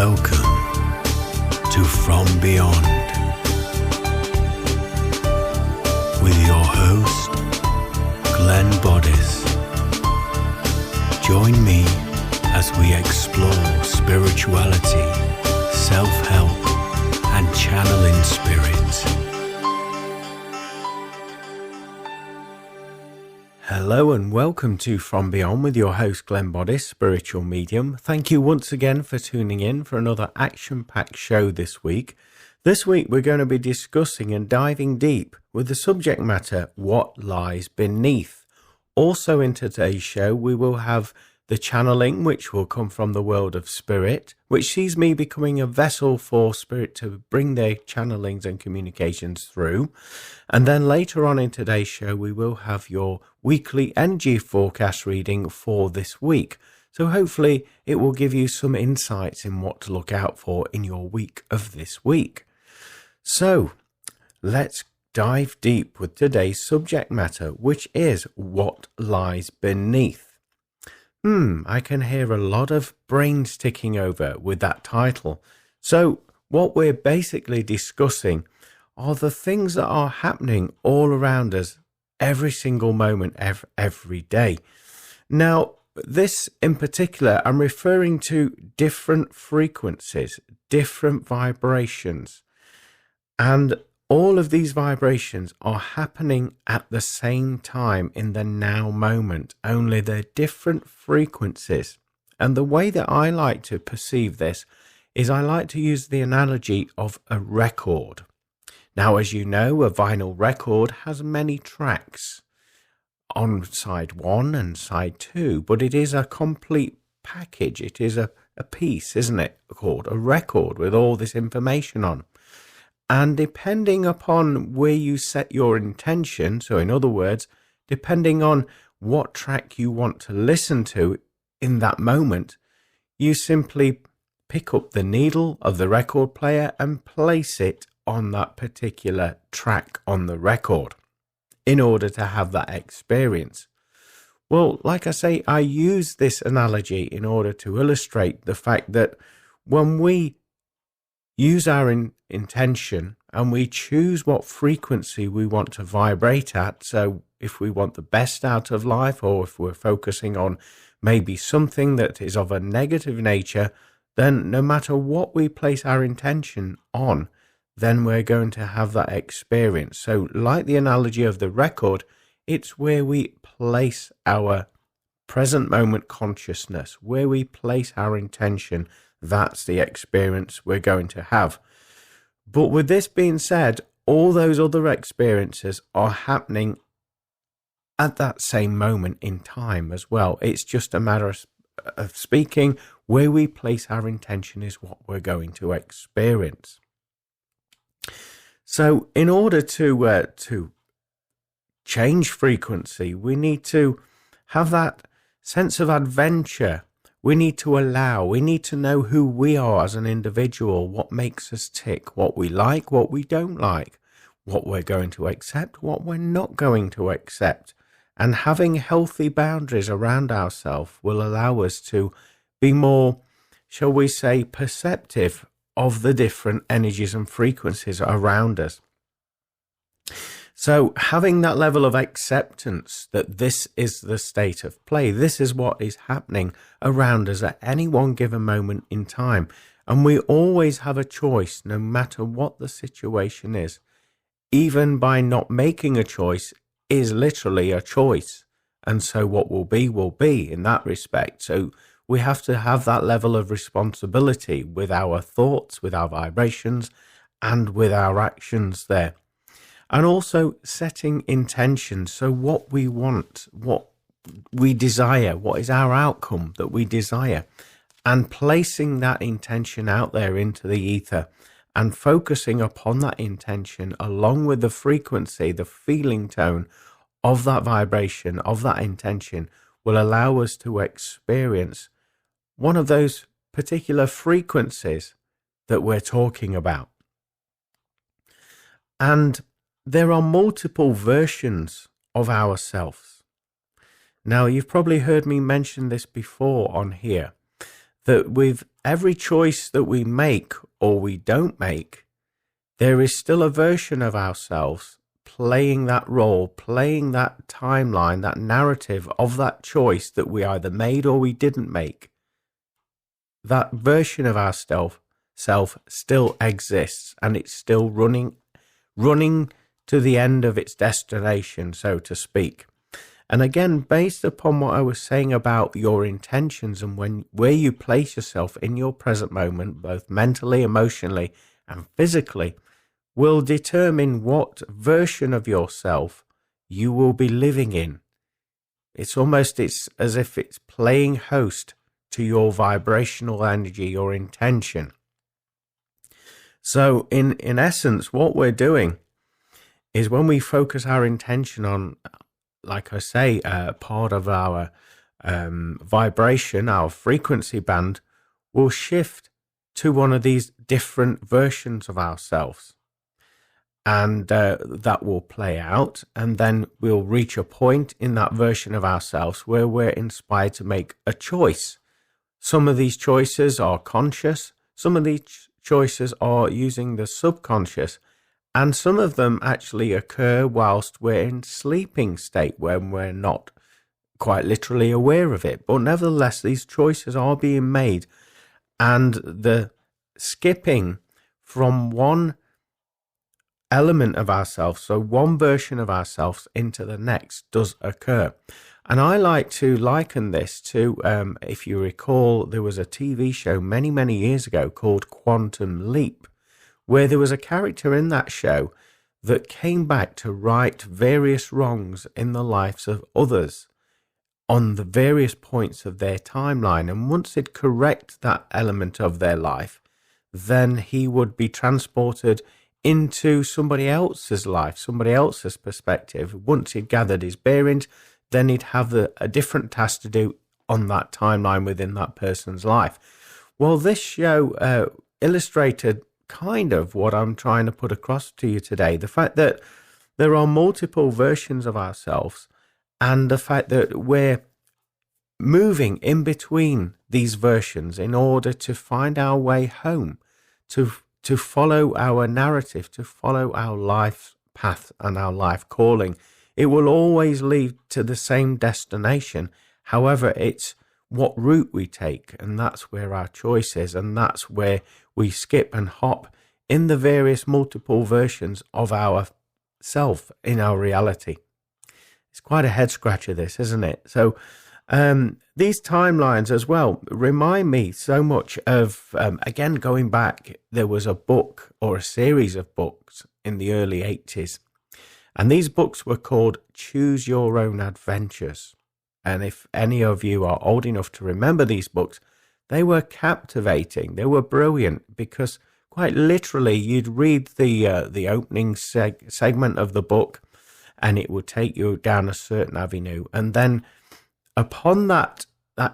Welcome to From Beyond with your host, Glenn Boddice. Join me as we explore spirituality, self-help, and channeling spirits. Hello and welcome to From Beyond with your host Glenn Boddice, spiritual medium. Thank you once again for tuning in for another action-packed show this week. This week we're going to be discussing and diving deep with the subject matter, what lies beneath. Also in today's show we will have the channeling, which will come from the world of spirit, which sees me becoming a vessel for spirit to bring their channelings and communications through. And then later on in today's show, we will have your weekly energy forecast reading for this week. So hopefully it will give you some insights in what to look out for in your week of this week. So let's dive deep with today's subject matter, which is what lies beneath. I can hear a lot of brains ticking over with that title. So what we're basically discussing are the things that are happening all around us every single moment, every day. Now, this in particular, I'm referring to different frequencies, different vibrations, and all of these vibrations are happening at the same time in the now moment, only they're different frequencies. And the way that I like to perceive this is I like to use the analogy of a record. Now, as you know, a vinyl record has many tracks on side 1 and side 2, but it is a complete package. It is a piece, isn't it, called a record with all this information on. And depending upon where you set your intention, so in other words, depending on what track you want to listen to in that moment, you simply pick up the needle of the record player and place it on that particular track on the record in order to have that experience. Well, like I say, I use this analogy in order to illustrate the fact that when we use our intention and we choose what frequency we want to vibrate at, so if we want the best out of life, or if we're focusing on maybe something that is of a negative nature, then no matter what we place our intention on, then we're going to have that experience. So like the analogy of the record, it's where we place our present moment consciousness, where we place our intention. That's the experience we're going to have. But with this being said, all those other experiences are happening at that same moment in time as well. It's just a matter of speaking, where we place our intention is what we're going to experience. So in order to change frequency, we need to have that sense of adventure. We need to know who we are as an individual, what makes us tick, what we like, what we don't like, what we're going to accept, what we're not going to accept. And having healthy boundaries around ourselves will allow us to be more, shall we say, perceptive of the different energies and frequencies around us. So having that level of acceptance that this is the state of play, this is what is happening around us at any one given moment in time. And we always have a choice, no matter what the situation is. Even by not making a choice is literally a choice. And so what will be in that respect. So we have to have that level of responsibility with our thoughts, with our vibrations, and with our actions there. And also setting intentions, so what we want, what we desire, what is our outcome that we desire, and placing that intention out there into the ether and focusing upon that intention along with the frequency, the feeling tone of that vibration, of that intention, will allow us to experience one of those particular frequencies that we're talking about. And there are multiple versions of ourselves. Now, you've probably heard me mention this before on here, that with every choice that we make or we don't make, there is still a version of ourselves playing that role, playing that timeline, that narrative of that choice that we either made or we didn't make. That version of our self still exists, and it's still running to the end of its destination, so to speak. And again, based upon what I was saying about your intentions and where you place yourself in your present moment, both mentally, emotionally, and physically, will determine what version of yourself you will be living in. It's as if it's playing host to your vibrational energy, your intention. So in essence, what we're doing is when we focus our intention on, like I say, part of our vibration, our frequency band will shift to one of these different versions of ourselves. And that will play out, and then we'll reach a point in that version of ourselves where we're inspired to make a choice. Some of these choices are conscious, some of these choices are using the subconscious, and some of them actually occur whilst we're in sleeping state when we're not quite literally aware of it. But nevertheless, these choices are being made, and the skipping from one element of ourselves, so one version of ourselves into the next, does occur. And I like to liken this to, if you recall, there was a TV show many years ago called Quantum Leap, where there was a character in that show that came back to right various wrongs in the lives of others on the various points of their timeline. And once he'd correct that element of their life, then he would be transported into somebody else's life, somebody else's perspective. Once he'd gathered his bearings, then he'd have a different task to do on that timeline within that person's life. Well, this show illustrated kind of what I'm trying to put across to you today. The fact that there are multiple versions of ourselves, and the fact that we're moving in between these versions in order to find our way home, to follow our narrative, to follow our life path and our life calling. It will always lead to the same destination. However, it's what route we take, and that's where our choice is, and that's where we skip and hop in the various multiple versions of our self in our reality. It's quite a head scratcher, this, isn't it? So these timelines as well remind me so much of, again, going back, there was a book or a series of books in the early 80s. And these books were called Choose Your Own Adventures. And if any of you are old enough to remember these books, they were captivating. They were brilliant because quite literally you'd read the opening segment of the book and it would take you down a certain avenue. And then upon that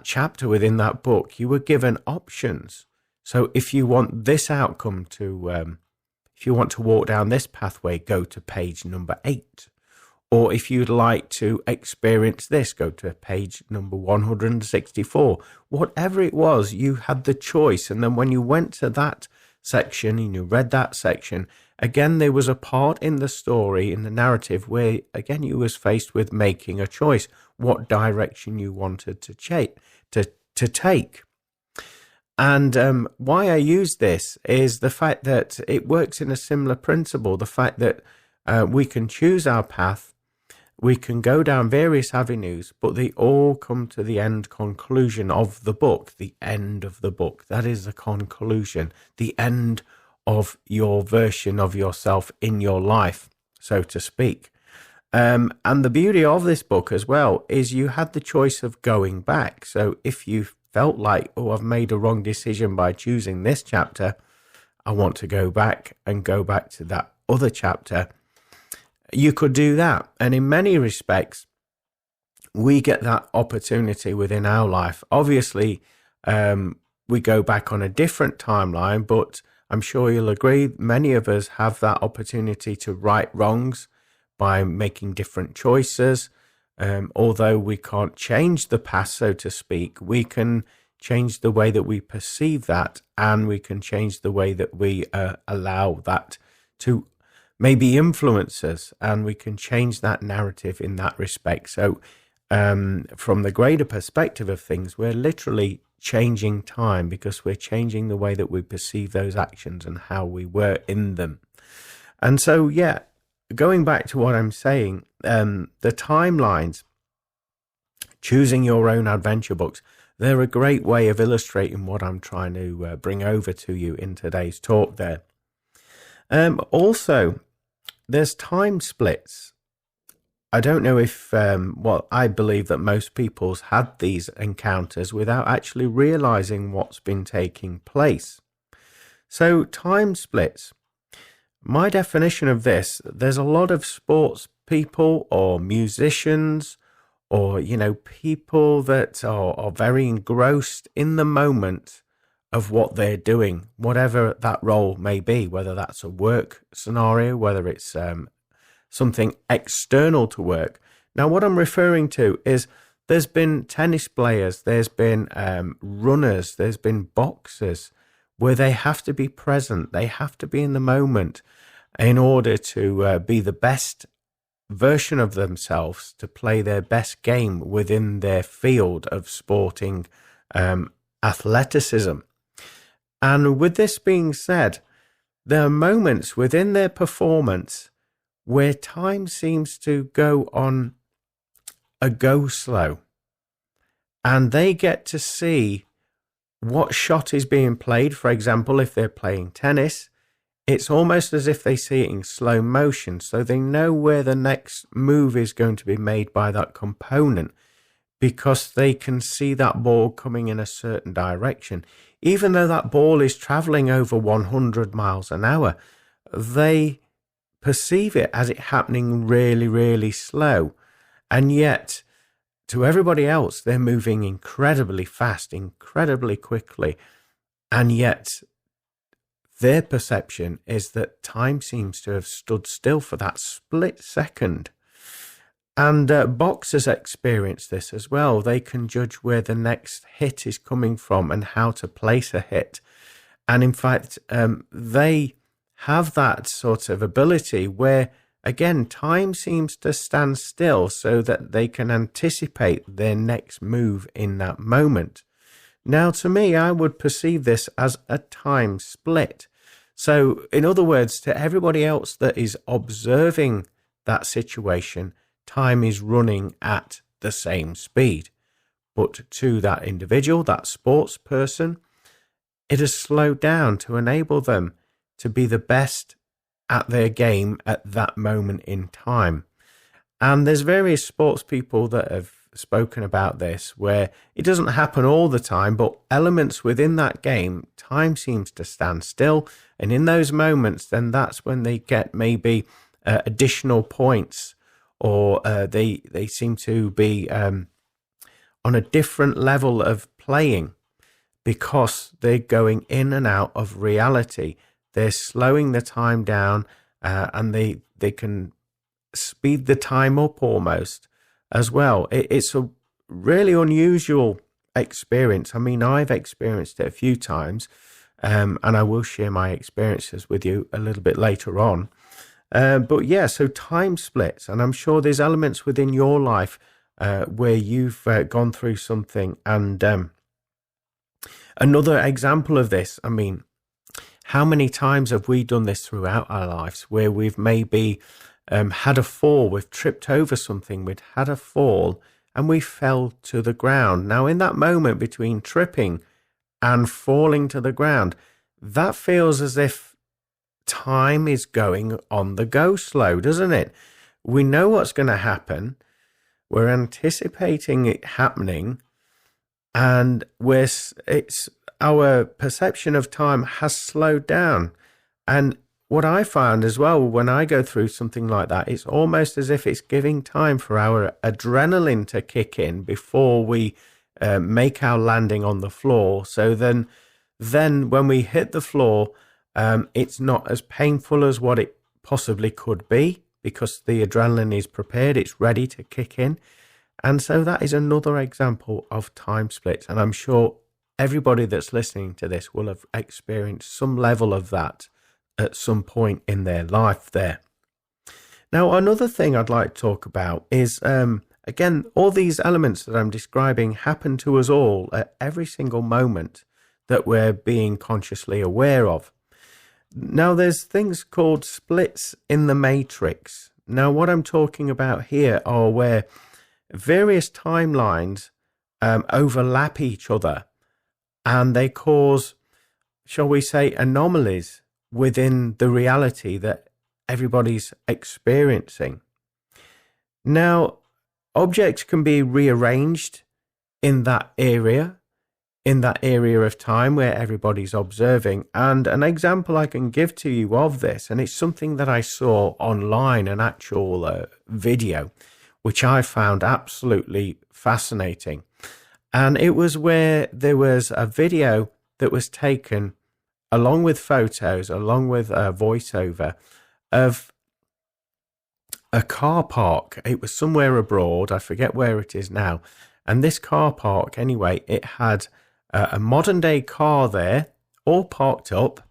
chapter within that book, you were given options. So if you want this outcome if you want to walk down this pathway, go to page number 8. Or if you'd like to experience this, go to page number 164. Whatever it was, you had the choice. And then when you went to that section and you read that section, again, there was a part in the story, in the narrative, where, again, you was faced with making a choice, what direction you wanted to take. And why I use this is the fact that it works in a similar principle, the fact that we can choose our path, we can go down various avenues, but they all come to the end conclusion of the book, the end of the book. That is the conclusion, the end of your version of yourself in your life, so to speak. And the beauty of this book as well is you had the choice of going back. So if you felt like, oh, I've made a wrong decision by choosing this chapter, I want to go back to that other chapter, you could do that. And in many respects, we get that opportunity within our life. Obviously, we go back on a different timeline, but I'm sure you'll agree, many of us have that opportunity to right wrongs by making different choices. Although we can't change the past, so to speak, we can change the way that we perceive that, and we can change the way that we allow that to maybe influence us, and we can change that narrative in that respect. So from the greater perspective of things, we're literally changing time because we're changing the way that we perceive those actions and how we were in them. And so, yeah, going back to what I'm saying, the timelines, choosing your own adventure books, they're a great way of illustrating what I'm trying to bring over to you in today's talk there. Also, there's time splits. I don't know if, I believe that most people's had these encounters without actually realizing what's been taking place. So time splits. My definition of this, there's a lot of sports people or musicians or, people that are very engrossed in the moment of what they're doing, whatever that role may be, whether that's a work scenario, whether it's something external to work. Now, what I'm referring to is there's been tennis players, there's been runners, there's been boxers, where they have to be present, they have to be in the moment in order to be the best version of themselves, to play their best game within their field of sporting athleticism. And with this being said, there are moments within their performance where time seems to go on a go slow, and they get to see what shot is being played. For example, if they're playing tennis, it's almost as if they see it in slow motion, so they know where the next move is going to be made by that component, because they can see that ball coming in a certain direction. Even though that ball is traveling over 100 miles an hour, they perceive it as it happening really, really slow. And yet, to everybody else, they're moving incredibly fast, incredibly quickly. And yet, their perception is that time seems to have stood still for that split second. And boxers experience this as well. They can judge where the next hit is coming from and how to place a hit. And in fact, they have that sort of ability where, again, time seems to stand still so that they can anticipate their next move in that moment. Now, to me, I would perceive this as a time split. So, in other words, to everybody else that is observing that situation, time is running at the same speed. But to that individual, that sports person, it has slowed down to enable them to be the best at their game at that moment in time. And there's various sports people that have spoken about this, where it doesn't happen all the time, but elements within that game, time seems to stand still. And in those moments, then that's when they get maybe additional points, or they seem to be on a different level of playing because they're going in and out of reality. They're slowing the time down, and they can speed the time up almost as well. It's a really unusual experience. I mean, I've experienced it a few times, and I will share my experiences with you a little bit later on. But yeah, so time splits, and I'm sure there's elements within your life where you've gone through something. And another example of this, I mean, how many times have we done this throughout our lives where we've maybe had a fall, we've tripped over something, we've had a fall, and we fell to the ground. Now, in that moment between tripping and falling to the ground, that feels as if time is going on the go slow, doesn't it? We know what's going to happen. We're anticipating it happening, and our perception of time has slowed down. And what I found as well, when I go through something like that, it's almost as if it's giving time for our adrenaline to kick in before we make our landing on the floor. So then when we hit the floor, it's not as painful as what it possibly could be, because the adrenaline is prepared, it's ready to kick in. And so that is another example of time splits. And I'm sure everybody that's listening to this will have experienced some level of that at some point in their life there. Now, another thing I'd like to talk about is, again, all these elements that I'm describing happen to us all at every single moment that we're being consciously aware of. Now, there's things called splits in the matrix. Now, what I'm talking about here are where various timelines overlap each other, and they cause, shall we say, anomalies within the reality that everybody's experiencing. Now, objects can be rearranged in that area of time where everybody's observing. And an example I can give to you of this, and it's something that I saw online, an actual video, which I found absolutely fascinating. And it was where there was a video that was taken along with photos, along with a voiceover of a car park. It was somewhere abroad. I forget where it is now. And this car park, anyway, it had a modern day car there, all parked up.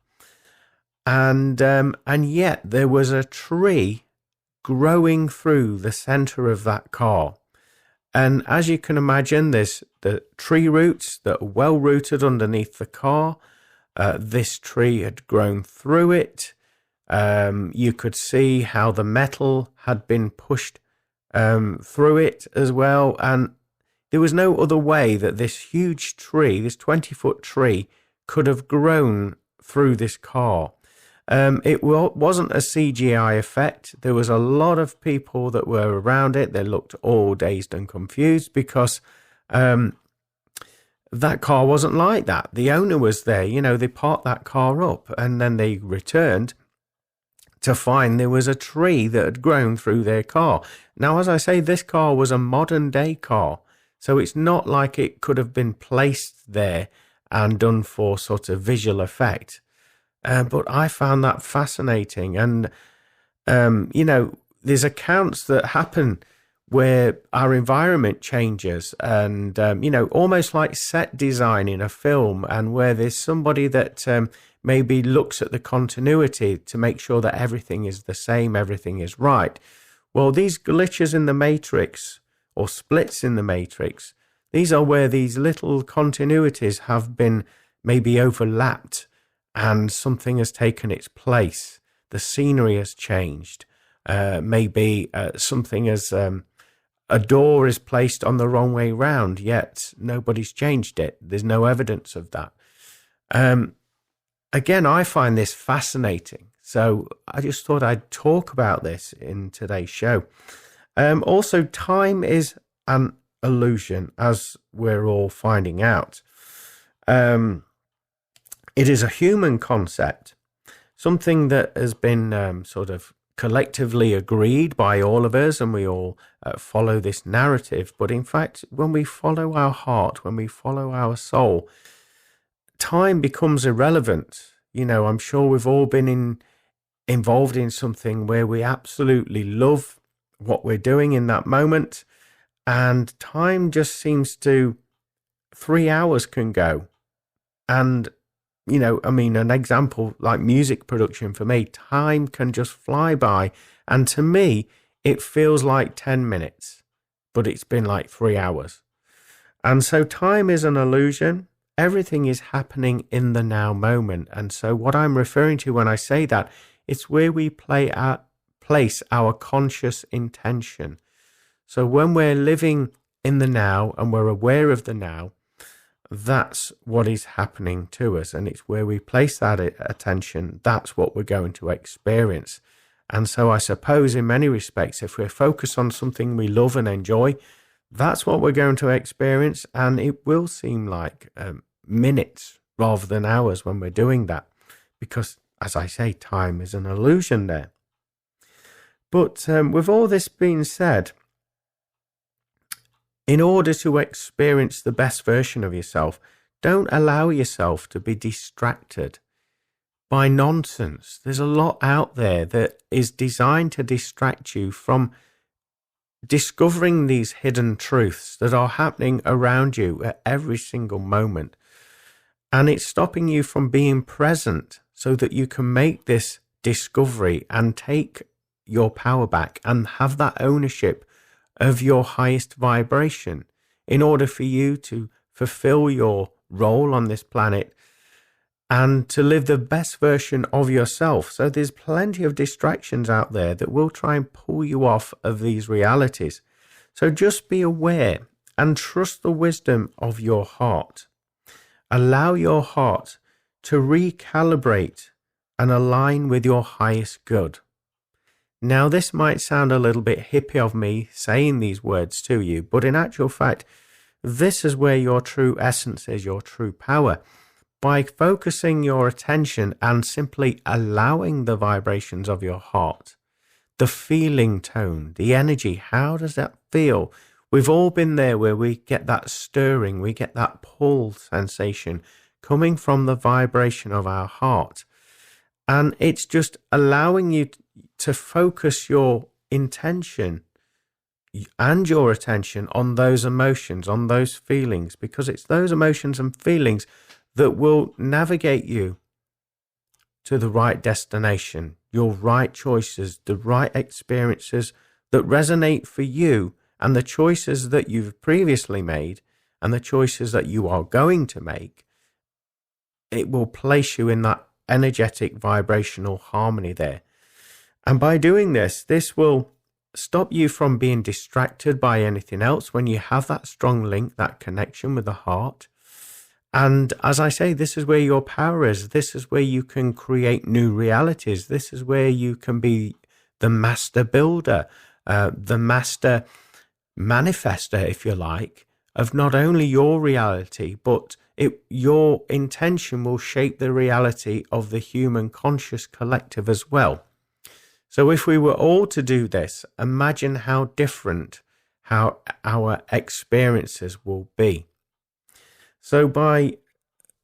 And yet there was a tree growing through the center of that car. And as you can imagine, there's the tree roots that are well rooted underneath the car. This tree had grown through it. You could see how the metal had been pushed through it as well. And there was no other way that this huge tree, this 20-foot tree, could have grown through this car. It wasn't a CGI effect. There was a lot of people that were around it. They looked all dazed and confused because that car wasn't like that. The owner was there. They parked that car up and then they returned to find there was a tree that had grown through their car. Now, as I say, this car was a modern day car. So it's not like it could have been placed there and done for sort of visual effect. But I found that fascinating. And, there's accounts that happen where our environment changes and, almost like set design in a film, and where there's somebody that maybe looks at the continuity to make sure that everything is the same, everything is right. Well, these glitches in the matrix or splits in the matrix, these are where these little continuities have been maybe overlapped and something has taken its place. The scenery has changed. Maybe something as a door is placed on the wrong way round, yet nobody's changed it. There's no evidence of that. Again, I find this fascinating. So I just thought I'd talk about this in today's show. Also, time is an illusion, as we're all finding out. It is a human concept, something that has been sort of collectively agreed by all of us, and we all follow this narrative. But in fact, when we follow our heart, when we follow our soul, time becomes irrelevant. I'm sure we've all been involved in something where we absolutely love what we're doing in that moment, and time just seems to, 3 hours can go. And an example like music production, for me, time can just fly by. And to me, it feels like 10 minutes, but it's been like 3 hours. And so time is an illusion. Everything is happening in the now moment. And so what I'm referring to when I say that, it's where we place our conscious intention. So when we're living in the now and we're aware of the now, that's what is happening to us, and it's where we place that attention. That's what we're going to experience. And so I suppose in many respects, if we're focused on something we love and enjoy, that's what we're going to experience, and it will seem like minutes rather than hours when we're doing that, because, as I say, time is an illusion there. But with all this being said, in order to experience the best version of yourself, don't allow yourself to be distracted by nonsense. There's a lot out there that is designed to distract you from discovering these hidden truths that are happening around you at every single moment. And it's stopping you from being present so that you can make this discovery and take your power back and have that ownership of your highest vibration in order for you to fulfill your role on this planet and to live the best version of yourself. So there's plenty of distractions out there that will try and pull you off of these realities. So just be aware and trust the wisdom of your heart. Allow your heart to recalibrate and align with your highest good. Now, this might sound a little bit hippie of me saying these words to you, but in actual fact, this is where your true essence is, your true power. By focusing your attention and simply allowing the vibrations of your heart, the feeling tone, the energy, how does that feel? We've all been there where we get that stirring, we get that pull sensation coming from the vibration of our heart. And it's just allowing you to focus your intention and your attention on those emotions, on those feelings, because it's those emotions and feelings that will navigate you to the right destination, your right choices, the right experiences that resonate for you, and the choices that you've previously made and the choices that you are going to make. It will place you in that energetic vibrational harmony there. And by doing this, this will stop you from being distracted by anything else when you have that strong link, that connection with the heart. And as I say, this is where your power is. This is where you can create new realities. This is where you can be the master builder, the master manifester, if you like, of not only your reality, but your intention will shape the reality of the human conscious collective as well. So if we were all to do this, imagine how different how our experiences will be. So by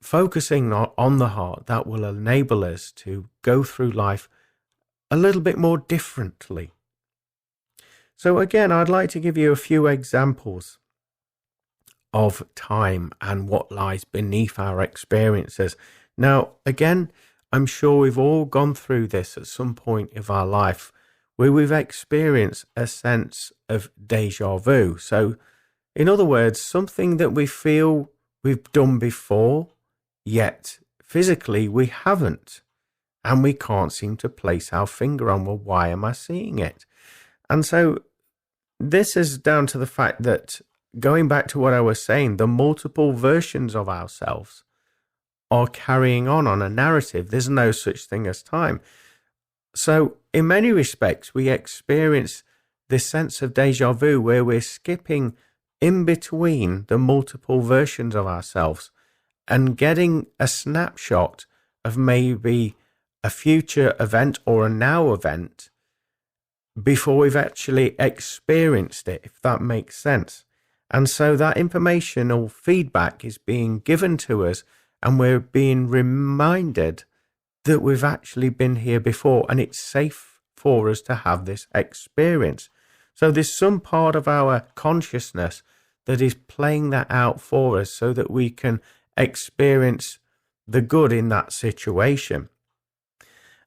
focusing on the heart, that will enable us to go through life a little bit more differently. So again, I'd like to give you a few examples of time and what lies beneath our experiences. Now, again, I'm sure we've all gone through this at some point of our life where we've experienced a sense of deja vu. So, in other words, something that we feel we've done before, yet physically we haven't. And we can't seem to place our finger on, well, why am I seeing it? And so this is down to the fact that, going back to what I was saying, the multiple versions of ourselves are carrying on a narrative. There's no such thing as time. So in many respects, we experience this sense of deja vu where we're skipping in between the multiple versions of ourselves and getting a snapshot of maybe a future event or a now event before we've actually experienced it, if that makes sense. And so that informational feedback is being given to us, and we're being reminded that we've actually been here before, and it's safe for us to have this experience. So there's some part of our consciousness that is playing that out for us so that we can experience the good in that situation.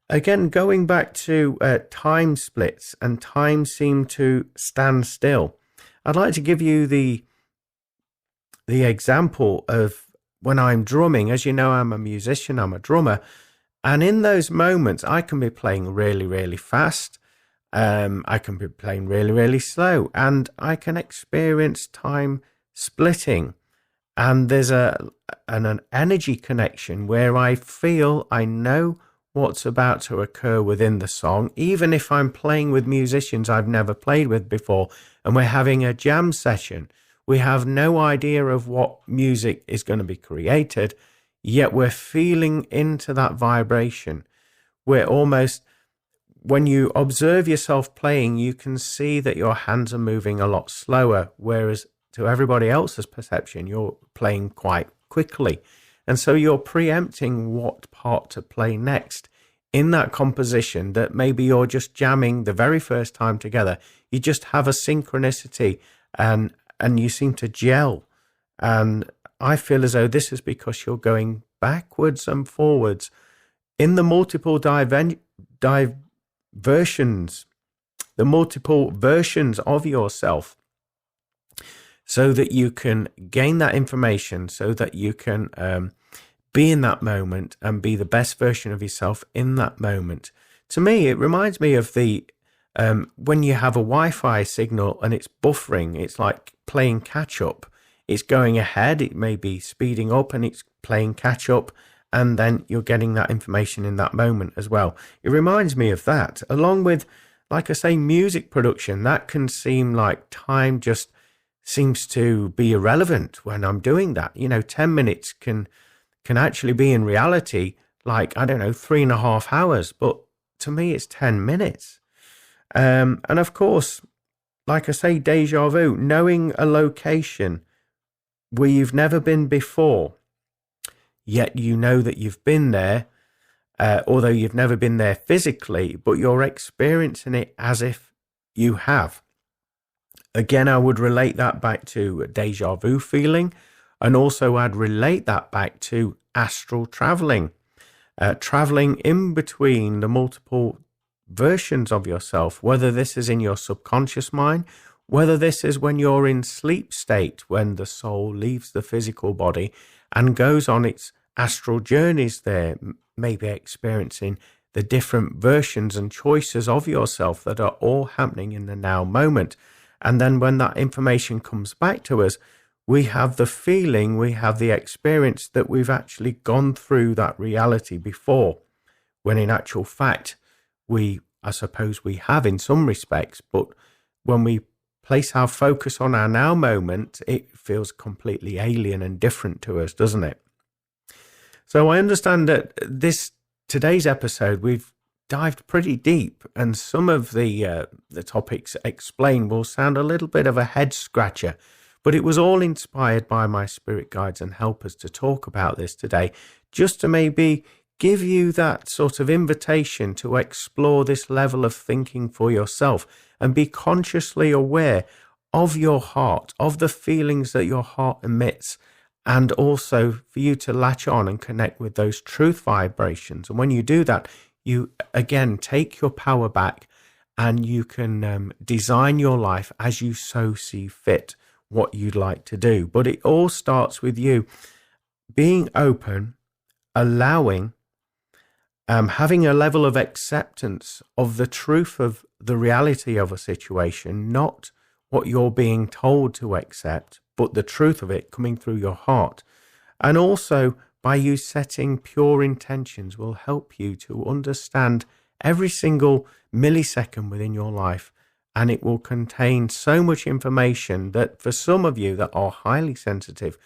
Again, going back to time splits and time seem to stand still, I'd like to give you the example of when I'm drumming. As you know, I'm a musician, I'm a drummer. And in those moments, I can be playing really, really fast. I can be playing really, really slow. And I can experience time splitting. And there's an energy connection where I feel I know what's about to occur within the song, even if I'm playing with musicians I've never played with before, and we're having a jam session. We have no idea of what music is going to be created, yet we're feeling into that vibration. We're almost, when you observe yourself playing, you can see that your hands are moving a lot slower, whereas to everybody else's perception, you're playing quite quickly. And so you're preempting what part to play next in that composition that maybe you're just jamming the very first time together. You just have a synchronicity and you seem to gel. And I feel as though this is because you're going backwards and forwards in the multiple versions of yourself, so that you can gain that information, so that you can be in that moment and be the best version of yourself in that moment. To me, it reminds me of the when you have a Wi-Fi signal and it's buffering. It's like playing catch up. It's going ahead, it may be speeding up, and it's playing catch up, and then you're getting that information in that moment as well. It reminds me of that, along with, like I say, music production. That can seem like time just seems to be irrelevant when I'm doing that. 10 minutes can actually be, in reality, like, 3.5 hours, but to me it's 10 minutes. And of course, like I say, deja vu, knowing a location where you've never been before, yet you know that you've been there, although you've never been there physically, but you're experiencing it as if you have. Again, I would relate that back to a deja vu feeling, and also I'd relate that back to astral traveling, traveling in between the multiple versions of yourself, whether this is in your subconscious mind, whether this is when you're in sleep state, when the soul leaves the physical body and goes on its astral journeys there, maybe experiencing the different versions and choices of yourself that are all happening in the now moment. And then when that information comes back to us, we have the feeling, we have the experience that we've actually gone through that reality before, when in actual fact, I suppose we have in some respects, but when we place our focus on our now moment, it feels completely alien and different to us, doesn't it? So I understand that today's episode, we've dived pretty deep, and some of the topics explained will sound a little bit of a head scratcher, but it was all inspired by my spirit guides and helpers to talk about this today, just to maybe give you that sort of invitation to explore this level of thinking for yourself and be consciously aware of your heart, of the feelings that your heart emits, and also for you to latch on and connect with those truth vibrations. And when you do that, you again take your power back, and you can design your life as you so see fit, what you'd like to do. But it all starts with you being open, allowing, having a level of acceptance of the truth of the reality of a situation, not what you're being told to accept, but the truth of it coming through your heart. And also, by you setting pure intentions, will help you to understand every single millisecond within your life. And it will contain so much information that for some of you that are highly sensitive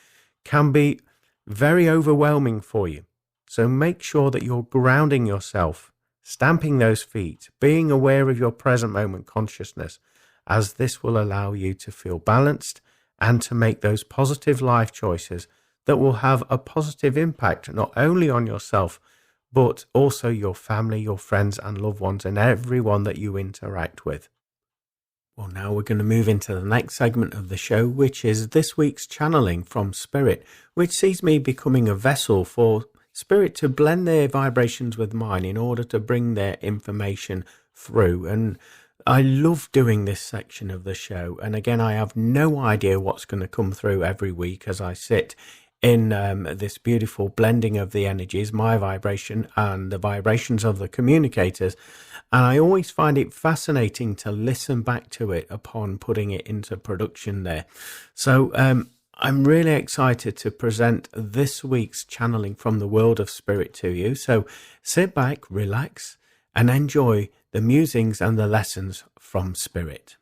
can be very overwhelming for you. So make sure that you're grounding yourself, stamping those feet, being aware of your present moment consciousness, as this will allow you to feel balanced and to make those positive life choices that will have a positive impact not only on yourself, but also your family, your friends and loved ones, and everyone that you interact with. Well, now we're going to move into the next segment of the show, which is this week's channeling from Spirit, which sees me becoming a vessel for Spirit to blend their vibrations with mine in order to bring their information through. And I love doing this section of the show. And again, I have no idea what's going to come through every week as I sit in this beautiful blending of the energies, my vibration and the vibrations of the communicators. And I always find it fascinating to listen back to it upon putting it into production there. So I'm really excited to present this week's channeling from the world of spirit to you. So sit back, relax, and enjoy the musings and the lessons from Spirit.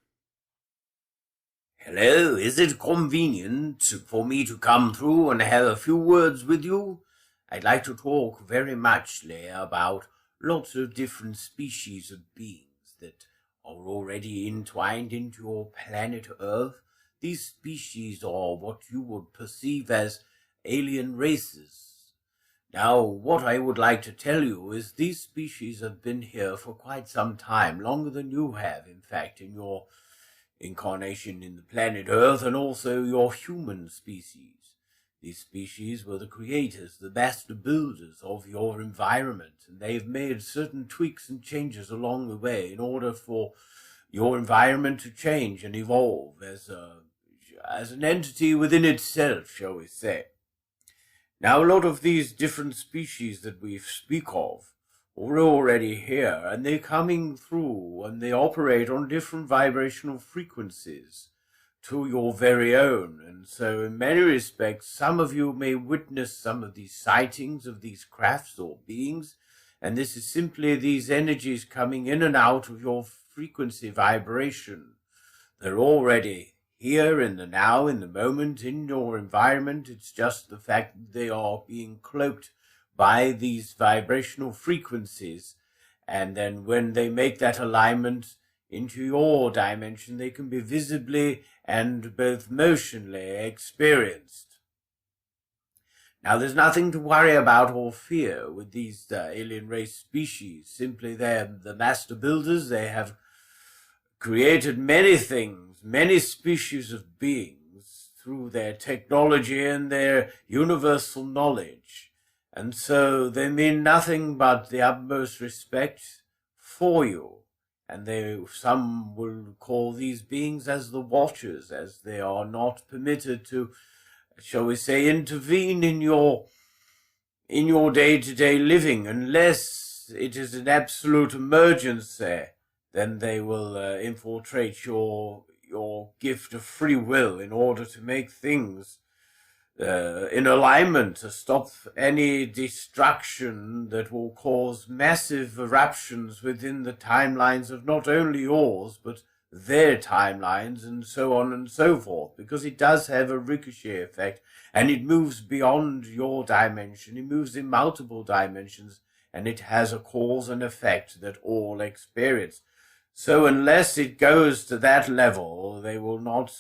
Hello, is it convenient for me to come through and have a few words with you? I'd like to talk very muchly about lots of different species of beings that are already entwined into your planet Earth. These species are what you would perceive as alien races. Now, what I would like to tell you is these species have been here for quite some time, longer than you have, in fact, in your incarnation in the planet Earth, and also your human species. These species were the creators, the master builders of your environment, and they've made certain tweaks and changes along the way in order for your environment to change and evolve as an entity within itself, shall we say. Now, a lot of these different species that we speak of are already here, and they're coming through, and they operate on different vibrational frequencies to your very own. And so in many respects, some of you may witness some of these sightings of these crafts or beings, and this is simply these energies coming in and out of your frequency vibration. They're already here in the now, in the moment, in your environment. It's just the fact that they are being cloaked by these vibrational frequencies, and then when they make that alignment into your dimension, they can be visibly and both motionally experienced. Now, there's nothing to worry about or fear with these alien race species. Simply, they're the master builders. They have created many things, many species of beings through their technology and their universal knowledge. And so they mean nothing but the utmost respect for you. And some will call these beings as the Watchers, as they are not permitted to, shall we say, intervene in your day-to-day living, unless it is an absolute emergency. Then they will infiltrate your gift of free will in order to make things in alignment, to stop any destruction that will cause massive eruptions within the timelines of not only yours, but their timelines, and so on and so forth, because it does have a ricochet effect, and it moves beyond your dimension. It moves in multiple dimensions, and it has a cause and effect that all experience. So unless it goes to that level, they will not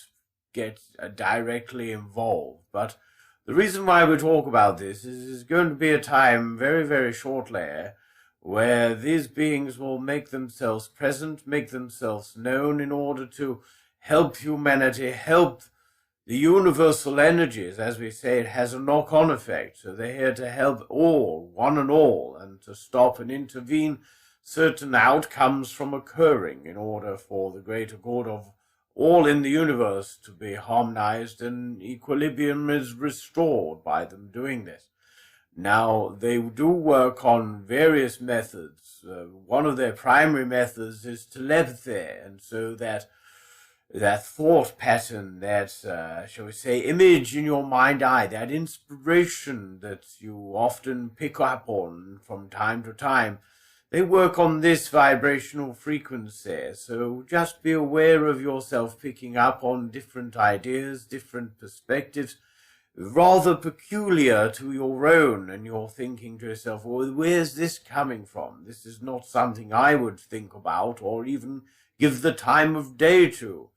get directly involved. But the reason why we talk about this is there's going to be a time very, very shortly where these beings will make themselves present, make themselves known in order to help humanity, help the universal energies. As we say, it has a knock-on effect. So they're here to help all, one and all, and to stop and intervene certain outcomes from occurring in order for the greater good of all in the universe to be harmonized, and equilibrium is restored by them doing this. Now, they do work on various methods. One of their primary methods is telepathy, and so that thought pattern, that, shall we say, image in your mind eye, that inspiration that you often pick up on from time to time, they work on this vibrational frequency. So just be aware of yourself picking up on different ideas, different perspectives, rather peculiar to your own, and you're thinking to yourself, well, where's this coming from? This is not something I would think about or even give the time of day to.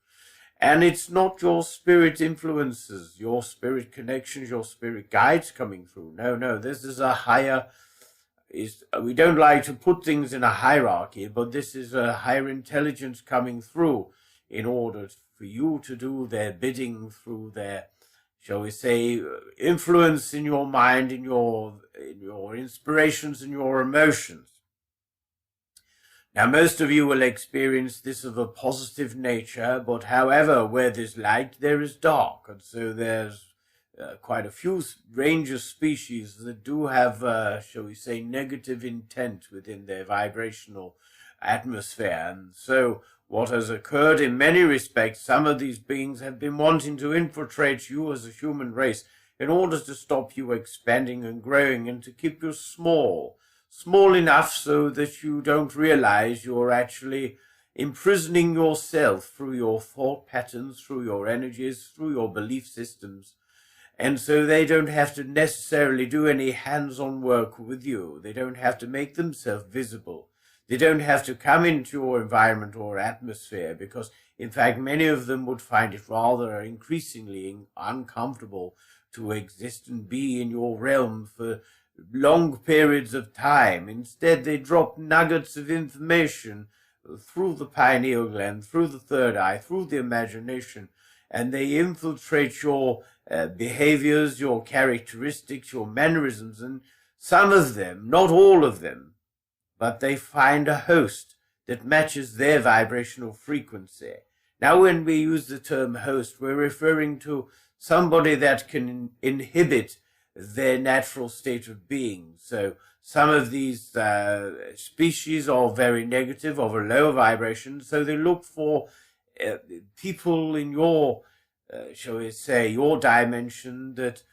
And it's not your spirit influences, your spirit connections, your spirit guides coming through. No, this is a higher... we don't like to put things in a hierarchy, but this is a higher intelligence coming through in order for you to do their bidding through their, shall we say, influence in your mind, in your inspirations and your emotions. Now, most of you will experience this of a positive nature, but however, where there's light, there is dark, and so there's quite a few range of species that do have, shall we say, negative intent within their vibrational atmosphere. And so what has occurred in many respects, some of these beings have been wanting to infiltrate you as a human race in order to stop you expanding and growing, and to keep you small enough so that you don't realize you're actually imprisoning yourself through your thought patterns, through your energies, through your belief systems. And so they don't have to necessarily do any hands-on work with you. They don't have to make themselves visible. They don't have to come into your environment or atmosphere, because, in fact, many of them would find it rather increasingly uncomfortable to exist and be in your realm for long periods of time. Instead, they drop nuggets of information through the pineal gland, through the third eye, through the imagination, and they infiltrate your behaviors, your characteristics, your mannerisms, and some of them, not all of them, but they find a host that matches their vibrational frequency. Now, when we use the term host, we're referring to somebody that can inhibit their natural state of being. So some of these species are very negative, of a low vibration, so they look for people in your, shall we say, your dimension that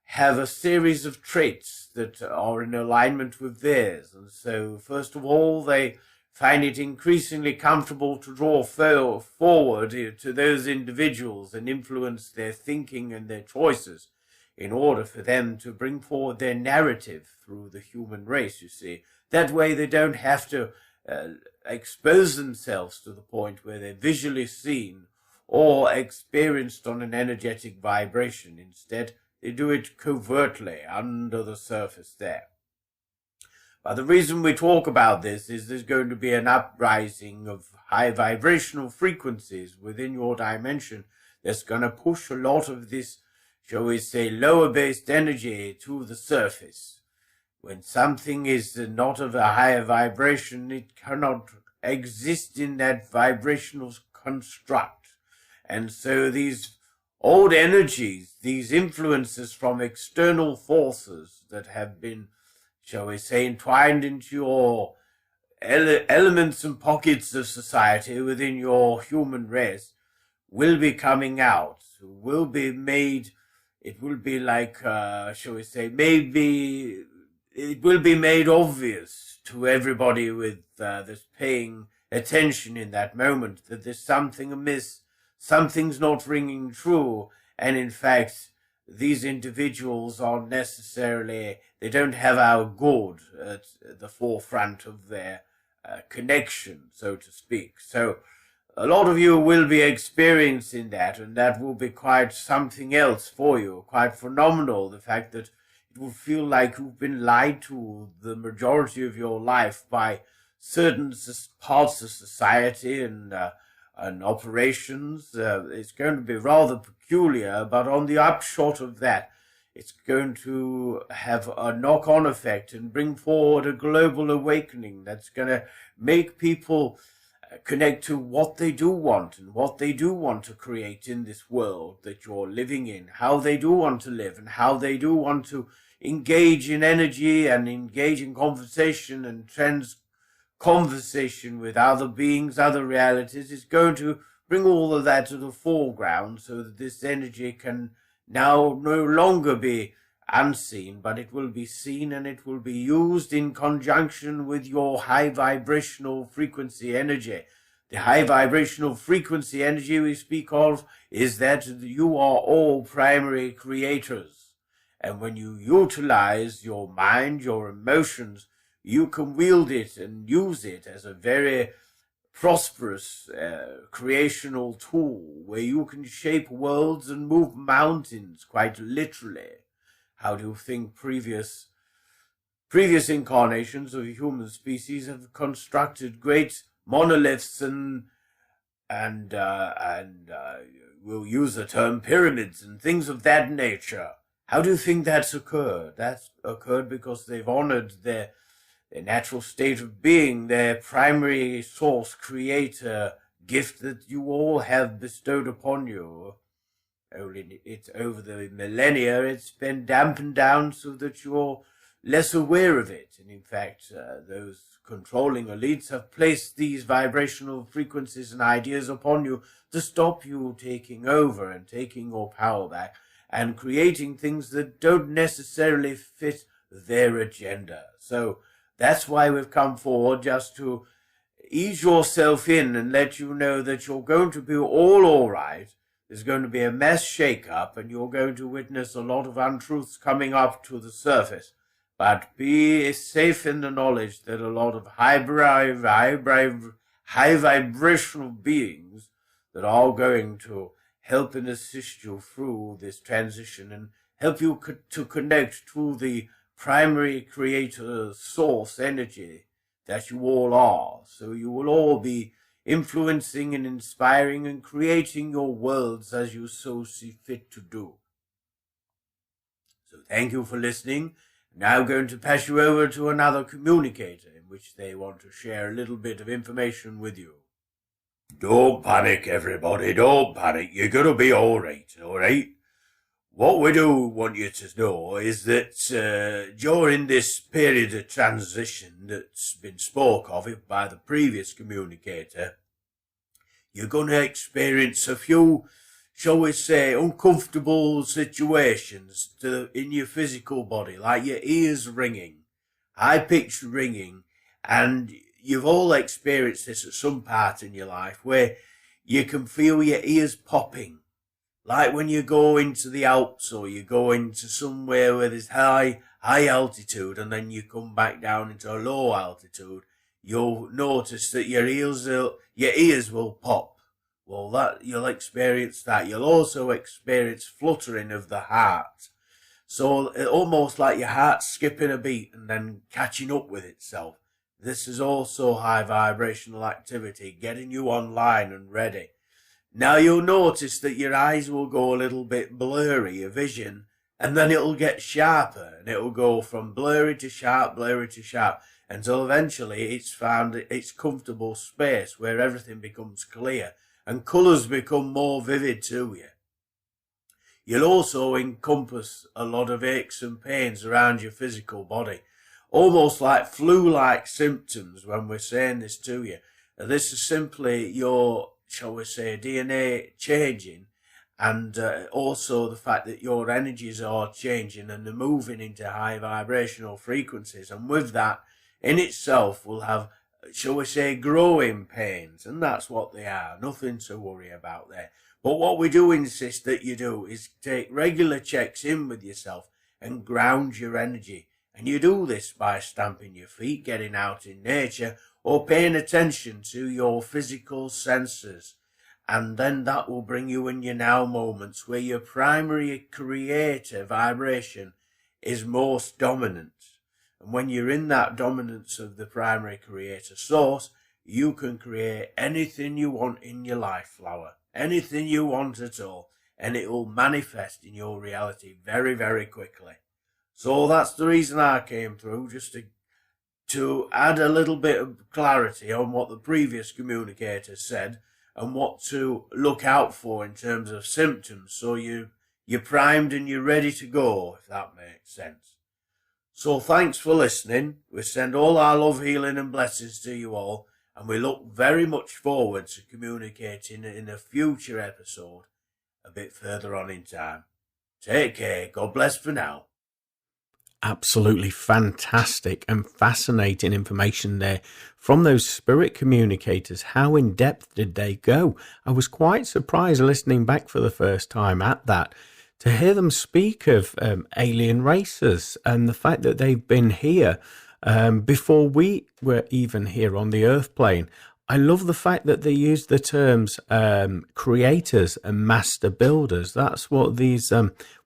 have a series of traits that are in alignment with theirs. And so, first of all, they find it increasingly comfortable to draw forward to those individuals and influence their thinking and their choices in order for them to bring forward their narrative through the human race, you see. That way they don't have to expose themselves to the point where they're visually seen or experienced on an energetic vibration. Instead, they do it covertly under the surface there. But the reason we talk about this is there's going to be an uprising of high vibrational frequencies within your dimension that's going to push a lot of this, shall we say, lower-based energy to the surface. When something is not of a higher vibration, it cannot exist in that vibrational construct. And so these old energies, these influences from external forces that have been, shall we say, entwined into your elements and pockets of society within your human race, will be coming out, will be made, it will be like, shall we say, maybe it will be made obvious to everybody with that's paying attention in that moment that there's something amiss, something's not ringing true, and in fact, these individuals aren't necessarily, they don't have our good at the forefront of their connection, so to speak. So a lot of you will be experiencing that, and that will be quite something else for you, quite phenomenal, the fact that it will feel like you've been lied to the majority of your life by certain parts of society and operations. It's going to be rather peculiar, but on the upshot of that, it's going to have a knock-on effect and bring forward a global awakening that's going to make people connect to what they do want and what they do want to create in this world that you're living in, how they do want to live and how they do want to engage in energy and engage in conversation and conversation with other beings, other realities. Is going to bring all of that to the foreground so that this energy can now no longer be unseen, but it will be seen and it will be used in conjunction with your high vibrational frequency energy. The high vibrational frequency energy we speak of is that you are all primary creators. And when you utilize your mind, your emotions, you can wield it and use it as a very prosperous creational tool where you can shape worlds and move mountains quite literally. How do you think previous incarnations of human species have constructed great monoliths and we'll use the term pyramids and things of that nature? How do you think that's occurred? That's occurred because they've honored their natural state of being, their primary source, creator, gift that you all have bestowed upon you. Only it's over the millennia, it's been dampened down so that you're less aware of it. And in fact, those controlling elites have placed these vibrational frequencies and ideas upon you to stop you taking over and taking your power back and creating things that don't necessarily fit their agenda. So that's why we've come forward, just to ease yourself in and let you know that you're going to be all right. There's going to be a mass shake-up, and you're going to witness a lot of untruths coming up to the surface. But be safe in the knowledge that a lot of high vibrational beings that are going to help and assist you through this transition and help you to connect to the primary creator source energy that you all are. So you will all be influencing and inspiring and creating your worlds as you so see fit to do. thank you for listening. Now I'm going to pass you over to another communicator in which they want to share a little bit of information with you. Don't panic, everybody, don't panic. You're going to be all right? What we do want you to know is that during this period of transition that's been spoke of by the previous communicator, you're going to experience a few, shall we say, uncomfortable situations in your physical body, like your ears ringing, high-pitched ringing, and you've all experienced this at some part in your life where you can feel your ears popping. Like when you go into the Alps or you go into somewhere where there's high altitude and then you come back down into a low altitude, you'll notice that your ears will pop. Well, you'll experience that. You'll also experience fluttering of the heart. So almost like your heart skipping a beat and then catching up with itself. This is also high vibrational activity, getting you online and ready. Now you'll notice that your eyes will go a little bit blurry, your vision, and then it'll get sharper, and it'll go from blurry to sharp, until eventually it's found its comfortable space where everything becomes clear, and colours become more vivid to you. You'll also encompass a lot of aches and pains around your physical body, almost like flu-like symptoms when we're saying this to you. This is simply your, shall we say, DNA changing, and also the fact that your energies are changing and they're moving into high vibrational frequencies, and with that in itself will have, shall we say, growing pains, and that's what they are, nothing to worry about there. But what we do insist that you do is take regular checks in with yourself and ground your energy, and you do this by stamping your feet, getting out in nature, or paying attention to your physical senses, and then that will bring you in your now moments where your primary creator vibration is most dominant. And when you're in that dominance of the primary creator source, you can create anything you want in your life, flower, anything you want at all, and it will manifest in your reality very, very quickly. So that's the reason I came through, just to add a little bit of clarity on what the previous communicator said and what to look out for in terms of symptoms, so you're primed and you're ready to go, if that makes sense. So thanks for listening. We send all our love, healing and blessings to you all, and we look very much forward to communicating in a future episode a bit further on in time. Take care. God bless for now. Absolutely fantastic and fascinating information there from those spirit communicators. How in depth did they go? I was quite surprised listening back for the first time at that, to hear them speak of alien races and the fact that they've been here before we were even here on the Earth plane. I love the fact that they use the terms creators and master builders. That's what these,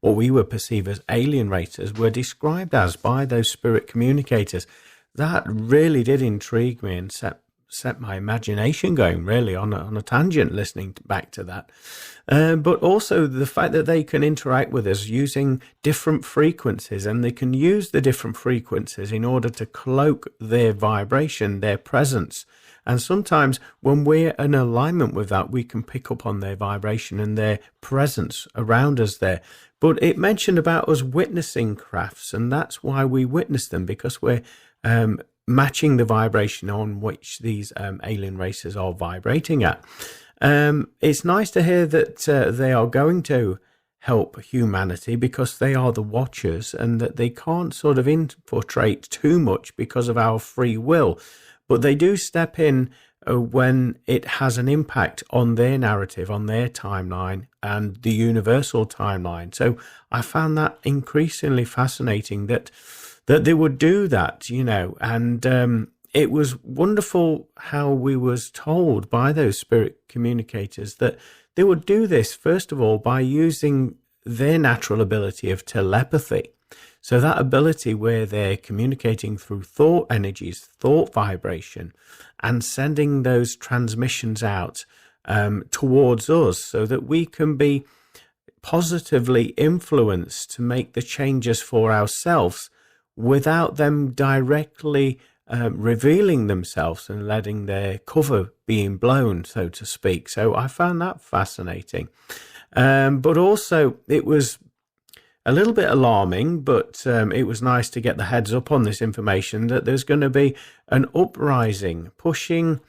what we would perceive as alien races were described as by those spirit communicators. That really did intrigue me and set my imagination going, really, on a tangent listening back to that. But also the fact that they can interact with us using different frequencies, and they can use the different frequencies in order to cloak their vibration, their presence. And sometimes when we're in alignment with that, we can pick up on their vibration and their presence around us there. But it mentioned about us witnessing crafts, and that's why we witness them, because we're matching the vibration on which these alien races are vibrating at. It's nice to hear that they are going to help humanity because they are the watchers, and that they can't sort of infiltrate too much because of our free will. But they do step in when it has an impact on their narrative, on their timeline, and the universal timeline. So I found that increasingly fascinating that they would do that, you know, and it was wonderful how we was told by those spirit communicators that they would do this, first of all, by using their natural ability of telepathy. So that ability where they're communicating through thought energies, thought vibration, and sending those transmissions out towards us so that we can be positively influence to make the changes for ourselves without them directly revealing themselves and letting their cover being blown, so to speak. So I found that fascinating. But also it was a little bit alarming, but it was nice to get the heads up on this information that there's going to be an uprising, pushing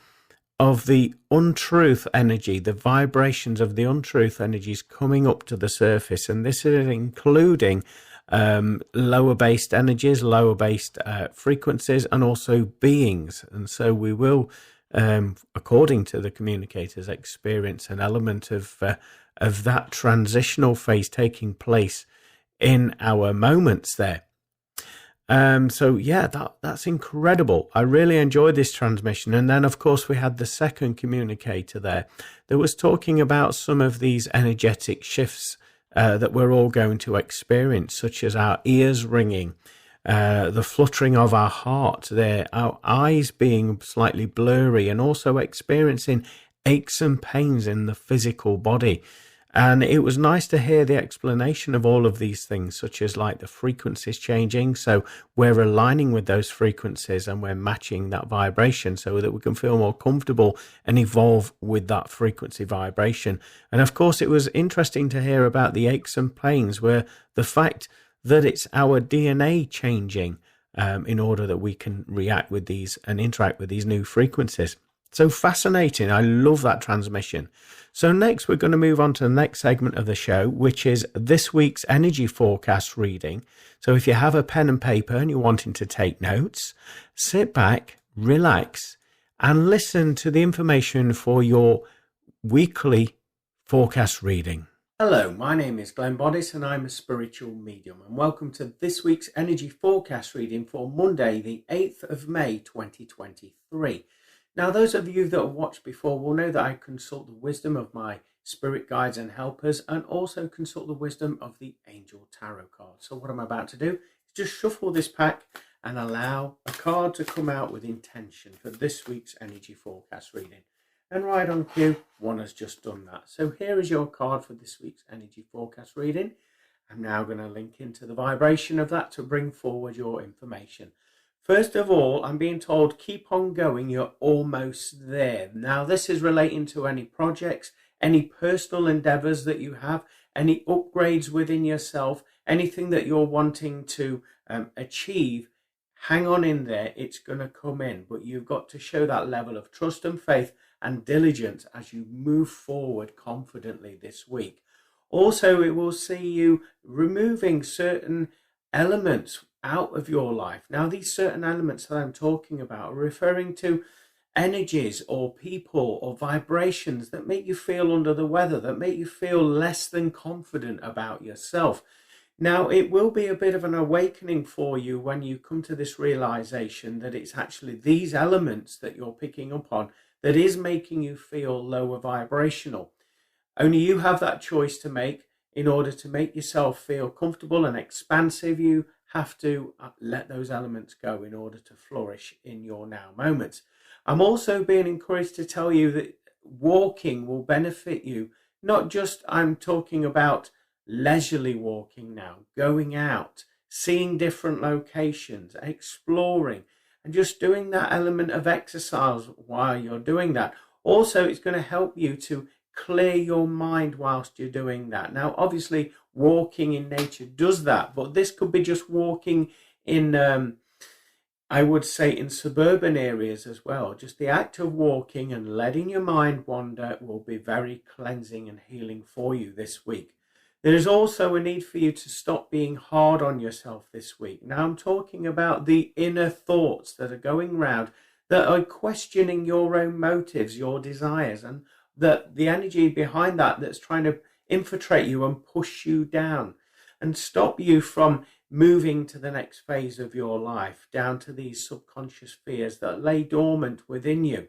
of the untruth energy, the vibrations of the untruth energies coming up to the surface. And this is including lower based energies, lower based frequencies, and also beings. And so we will, according to the communicators, experience an element of that transitional phase taking place in our moments there. So yeah, that's incredible. I really enjoyed this transmission. And then of course we had the second communicator there that was talking about some of these energetic shifts that we're all going to experience, such as our ears ringing, the fluttering of our heart there, our eyes being slightly blurry, and also experiencing aches and pains in the physical body. And it was nice to hear the explanation of all of these things, such as like the frequencies changing. So we're aligning with those frequencies and we're matching that vibration so that we can feel more comfortable and evolve with that frequency vibration. And of course, it was interesting to hear about the aches and pains, where the fact that it's our DNA changing in order that we can react with these and interact with these new frequencies. So fascinating. I love that transmission. So next, we're going to move on to the next segment of the show, which is this week's energy forecast reading. So if you have a pen and paper and you're wanting to take notes, sit back, relax, and listen to the information for your weekly forecast reading. Hello, my name is Glenn Boddice and I'm a spiritual medium, and welcome to this week's energy forecast reading for Monday, the 8th of May, 2023. Now, those of you that have watched before will know that I consult the wisdom of my spirit guides and helpers, and also consult the wisdom of the Angel Tarot card. So what I'm about to do is just shuffle this pack and allow a card to come out with intention for this week's energy forecast reading. And right on cue, one has just done that. So here is your card for this week's energy forecast reading. I'm now going to link into the vibration of that to bring forward your information. First of all, I'm being told, keep on going, you're almost there. Now, this is relating to any projects, any personal endeavors that you have, any upgrades within yourself, anything that you're wanting to achieve. Hang on in there, it's going to come in, but you've got to show that level of trust and faith and diligence as you move forward confidently this week. Also, it will see you removing certain elements out of your life. Now, these certain elements that I'm talking about are referring to energies or people or vibrations that make you feel under the weather, that make you feel less than confident about yourself. Now, it will be a bit of an awakening for you when you come to this realization that it's actually these elements that you're picking up on that is making you feel lower vibrational. Only you have that choice to make. In order to make yourself feel comfortable and expansive, you have to let those elements go in order to flourish in your now moments. I'm also being encouraged to tell you that walking will benefit you. Not just, I'm talking about leisurely walking now, going out, seeing different locations, exploring, and just doing that element of exercise while you're doing that. Also, it's going to help you to clear your mind whilst you're doing that. Now, obviously, walking in nature does that, but this could be just walking in, I would say, in suburban areas as well. Just the act of walking and letting your mind wander will be very cleansing and healing for you this week. There is also a need for you to stop being hard on yourself this week. Now, I'm talking about the inner thoughts that are going round that are questioning your own motives, your desires, and the energy behind that that's trying to infiltrate you and push you down and stop you from moving to the next phase of your life, down to these subconscious fears that lay dormant within you.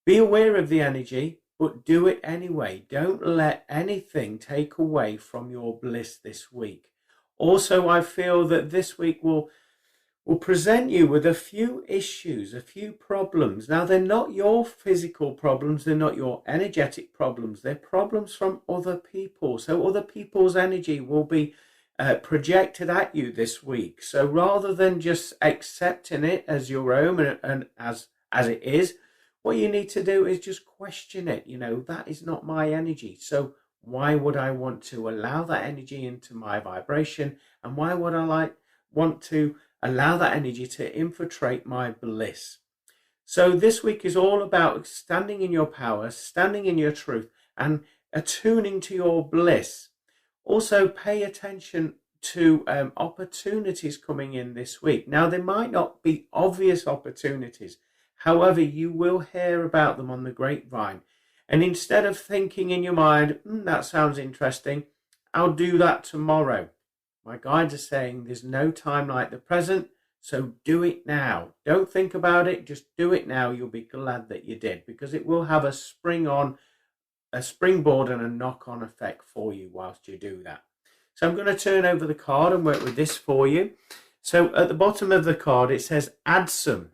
Be aware of the energy, but do it anyway. Don't let anything take away from your bliss this week. Also, I feel that this week will will present you with a few issues, a few problems. Now, they're not your physical problems, they're not your energetic problems, they're problems from other people. So other people's energy will be projected at you this week. So rather than just accepting it as your own and as it is, what you need to do is just question it. That is not my energy. So why would I want to allow that energy into my vibration? And why would I want to allow that energy to infiltrate my bliss? So this week is all about standing in your power, standing in your truth, and attuning to your bliss. Also, pay attention to opportunities coming in this week. Now, they might not be obvious opportunities. However, you will hear about them on the grapevine. And instead of thinking in your mind, that sounds interesting, I'll do that tomorrow. My guides are saying there's no time like the present, so do it now. Don't think about it, just do it now. You'll be glad that you did, because it will have a springboard and a knock-on effect for you whilst you do that. So I'm going to turn over the card and work with this for you. So at the bottom of the card, it says add some.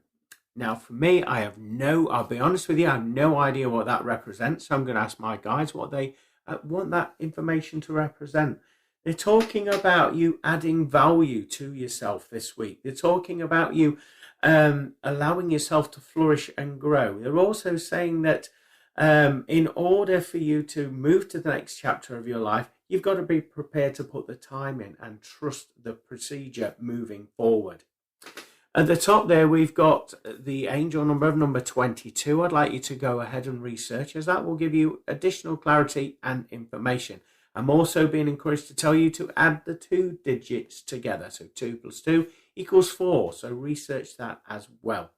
Now, for me, I'll be honest with you, I have no idea what that represents. So I'm going to ask my guides what they want that information to represent. They're talking about you adding value to yourself this week. They're talking about you allowing yourself to flourish and grow. They're also saying that in order for you to move to the next chapter of your life, you've got to be prepared to put the time in and trust the procedure moving forward. At the top there, we've got the angel number 22. I'd like you to go ahead and research, as that will give you additional clarity and information. I'm also being encouraged to tell you to add the 2 digits together. So 2 + 2 = 4. So research that as well.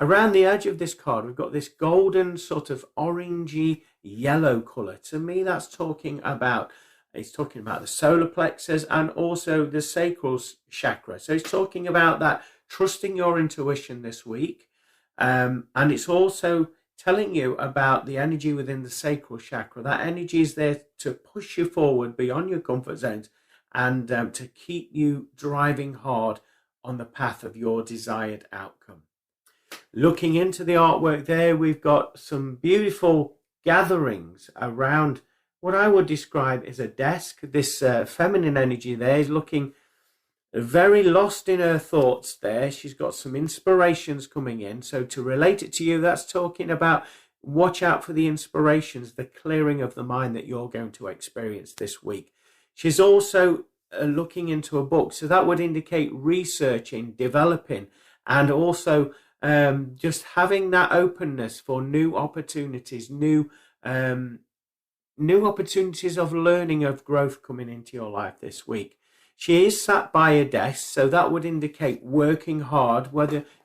Around the edge of this card, we've got this golden sort of orangey yellow color. To me, it's talking about the solar plexus and also the sacral chakra. So it's talking about that trusting your intuition this week. And it's also telling you about the energy within the sacral chakra. That energy is there to push you forward beyond your comfort zones and to keep you driving hard on the path of your desired outcome. Looking into the artwork there, we've got some beautiful gatherings around what I would describe as a desk. This feminine energy there is looking very lost in her thoughts there. She's got some inspirations coming in. So to relate it to you, that's talking about watch out for the inspirations, the clearing of the mind that you're going to experience this week. She's also looking into a book. So that would indicate researching, developing, and also just having that openness for new opportunities, new opportunities of learning, of growth coming into your life this week. She is sat by a desk, so that would indicate working hard,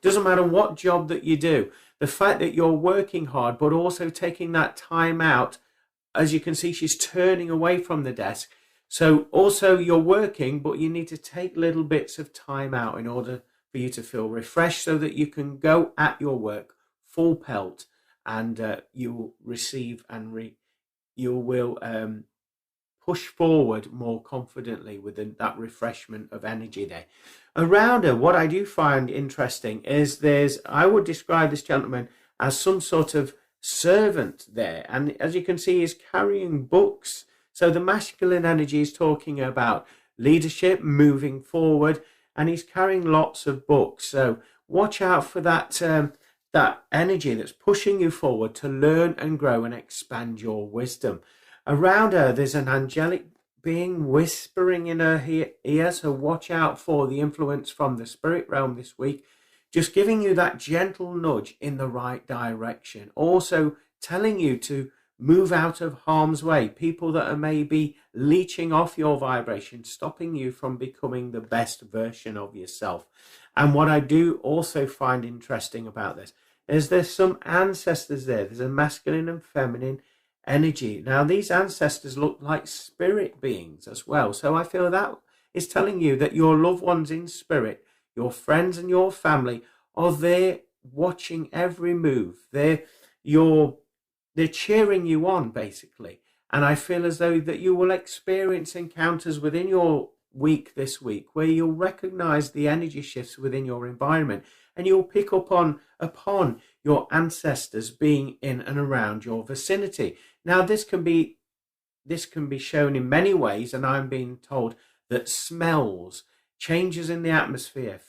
doesn't matter what job that you do. The fact that you're working hard, but also taking that time out, as you can see, she's turning away from the desk. So also you're working, but you need to take little bits of time out in order for you to feel refreshed so that you can go at your work full pelt, and you will receive and you will push forward more confidently within that refreshment of energy there. Around her, what I do find interesting is I would describe this gentleman as some sort of servant there. And as you can see, he's carrying books. So the masculine energy is talking about leadership, moving forward, and he's carrying lots of books. So watch out for that energy that's pushing you forward to learn and grow and expand your wisdom. Around her, there's an angelic being whispering in her ear, so watch out for the influence from the spirit realm this week, just giving you that gentle nudge in the right direction. Also telling you to move out of harm's way, people that are maybe leeching off your vibration, stopping you from becoming the best version of yourself. And what I do also find interesting about this is there's some ancestors there. There's a masculine and feminine energy. Now, these ancestors look like spirit beings as well. So I feel that is telling you that your loved ones in spirit, your friends and your family, are there watching every move. They're cheering you on, basically. And I feel as though that you will experience encounters within your week this week where you'll recognize the energy shifts within your environment, and you'll pick up upon your ancestors being in and around your vicinity. Now, this can be shown in many ways, and I'm being told that smells, changes in the atmosphere,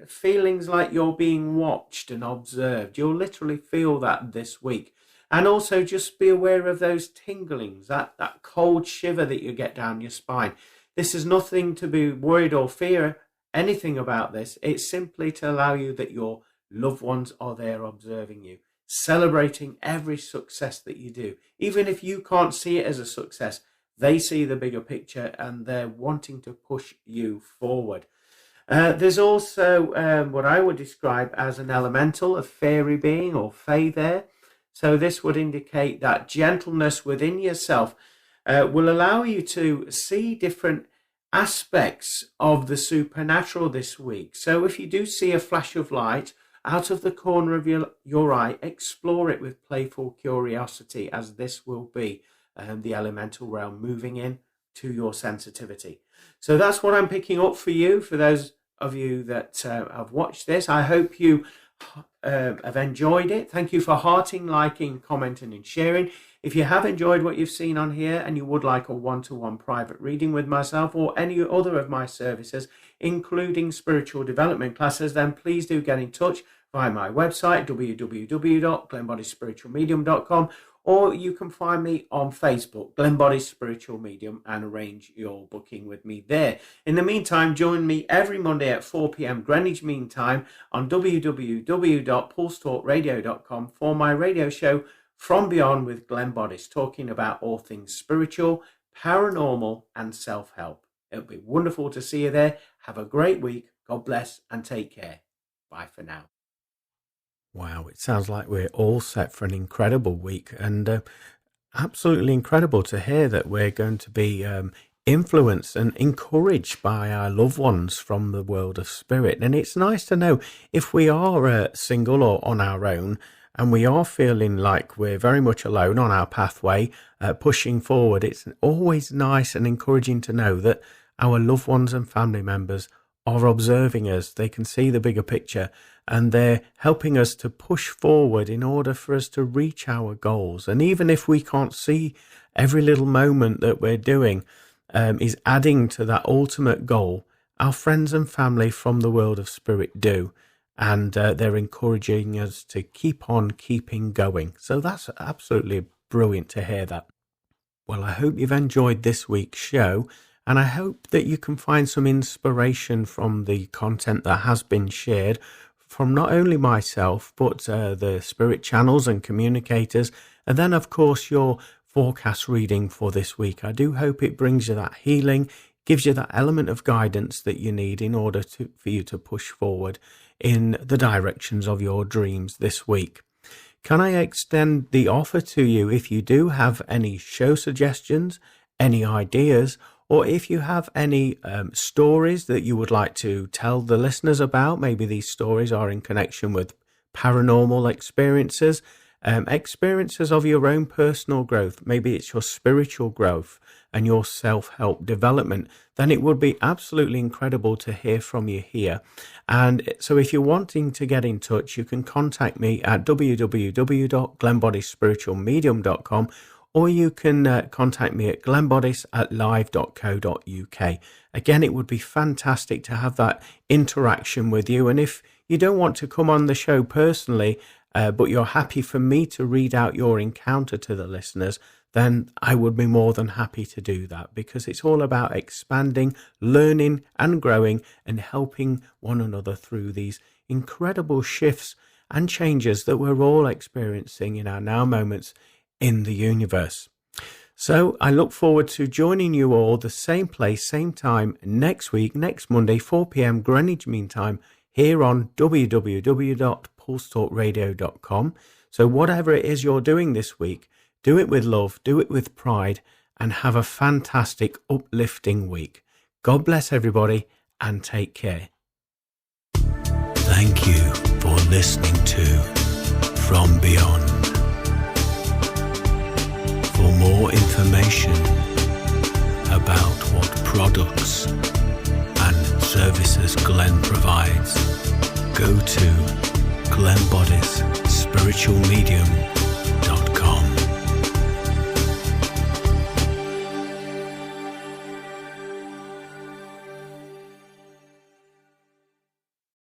feelings like you're being watched and observed. You'll literally feel that this week. And also just be aware of those tinglings, that cold shiver that you get down your spine. This is nothing to be worried or fear anything about this. It's simply to allow you that your loved ones are there observing you, celebrating every success that you do. Even if you can't see it as a success, they see the bigger picture and they're wanting to push you forward. There's also what I would describe as an elemental, a fairy being or fae there. So this would indicate that gentleness within yourself will allow you to see different aspects of the supernatural this week. So if you do see a flash of light out of the corner of your eye, explore it with playful curiosity, as this will be the elemental realm moving in to your sensitivity. So that's what I'm picking up for you, for those of you that have watched this. I hope you have enjoyed it. Thank you for hearting, liking, commenting and sharing. If you have enjoyed what you've seen on here and you would like a one-to-one private reading with myself or any other of my services, including spiritual development classes, then please do get in touch via my website, www.glennboddicespiritualmedium.com, or you can find me on Facebook, Glenn Boddice Spiritual Medium, and arrange your booking with me there. In the meantime, join me every Monday at 4 p.m. Greenwich Mean Time on www.pulsetalkradio.com for my radio show From Beyond with Glenn Boddice, talking about all things spiritual, paranormal, and self-help. It'll be wonderful to see you there. Have a great week. God bless and take care. Bye for now. Wow, it sounds like we're all set for an incredible week, and absolutely incredible to hear that we're going to be influenced and encouraged by our loved ones from the world of spirit. And it's nice to know if we are single or on our own, and we are feeling like we're very much alone on our pathway, pushing forward. It's always nice and encouraging to know that our loved ones and family members are observing us. They can see the bigger picture, and they're helping us to push forward in order for us to reach our goals. And even if we can't see every little moment that we're doing is adding to that ultimate goal, our friends and family from the world of spirit do. And they're encouraging us to keep on keeping going. So that's absolutely brilliant to hear that. Well, I hope you've enjoyed this week's show, and I hope that you can find some inspiration from the content that has been shared from not only myself, but the spirit channels and communicators, and then, of course, your forecast reading for this week. I do hope it brings you that healing, gives you that element of guidance that you need in order for you to push forward in the directions of your dreams this week. Can I extend the offer to you if you do have any show suggestions, any ideas, or if you have any stories that you would like to tell the listeners about? Maybe these stories are in connection with paranormal experiences, experiences of your own personal growth. Maybe it's your spiritual growth and your self-help development. Then it would be absolutely incredible to hear from you here. And so if you're wanting to get in touch, you can contact me at www.glennboddicespiritualmedium.com, or you can contact me at glennboddice@live.co.uk. Again, it would be fantastic to have that interaction with you. And if you don't want to come on the show personally, but you're happy for me to read out your encounter to the listeners, then I would be more than happy to do that, because it's all about expanding, learning and growing and helping one another through these incredible shifts and changes that we're all experiencing in our now moments in the universe. So I look forward to joining you all the same place, same time next week, next Monday, 4 p.m. Greenwich Mean Time, here on www.pulsetalkradio.com. So whatever it is you're doing this week, do it with love, do it with pride, and have a fantastic, uplifting week. God bless everybody, and take care. Thank you for listening to From Beyond. For more information about what products, services Glenn provides, go to glennboddicespiritualmedium.com.